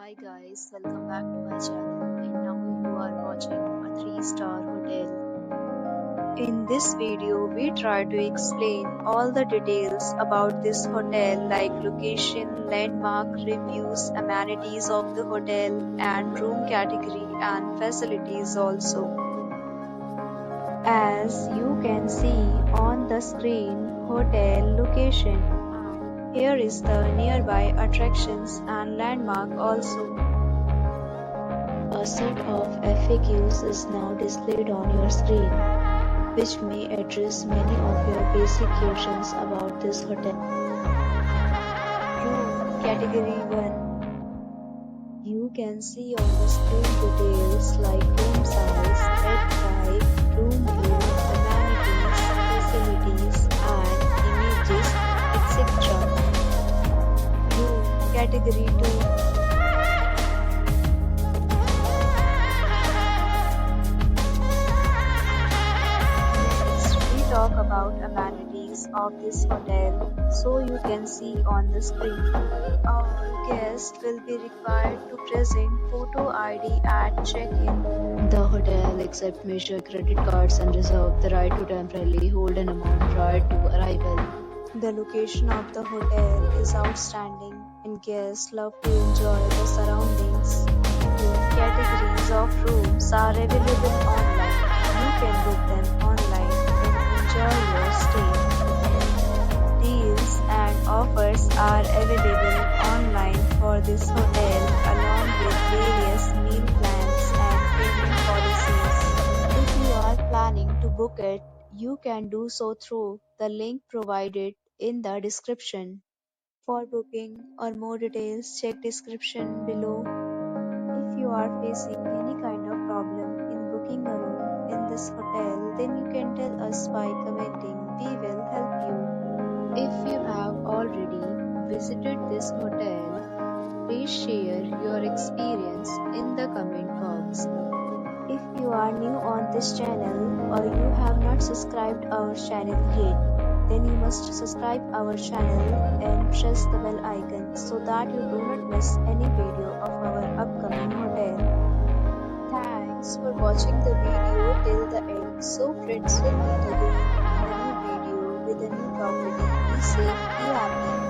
Hi guys, welcome back to my channel and now you are watching a 3-star hotel. In this video, we try to explain all the details about this hotel like location, landmark, reviews, amenities of the hotel and room category and facilities also. As you can see on the screen, hotel location. Here is the nearby attractions and landmark also. A set of FAQs is now displayed on your screen, which may address many of your basic questions about this hotel. Room Category 1. You can see on the screen details like room size, bed type, room view, amenities, facilities, and images, etc. Category 2. Next, we talk about amenities of this hotel, so you can see on the screen. All guests will be required to present photo ID at check-in. The hotel accepts major credit cards and reserves the right to temporarily hold an amount prior to arrival. The location of the hotel is outstanding and guests love to enjoy the surroundings. Categories of rooms are available online. You can book them online and enjoy your stay. Deals and offers are available online for this hotel along with various meal plans and payment policies. If you are planning to book it, you can do so through the link provided in the description. For booking or more details, check description below. If you are facing any kind of problem in booking a room in this hotel, then you can tell us by commenting. We will help you. If you have already visited this hotel, please share your experience in the comment box. If you are new on this channel or you have not subscribed our channel yet, then you must subscribe our channel and press the bell icon so that you do not miss any video of our upcoming hotel. Thanks for watching the video till the end. So friends, will meet again in a new video with a new property. Be safe, be happy.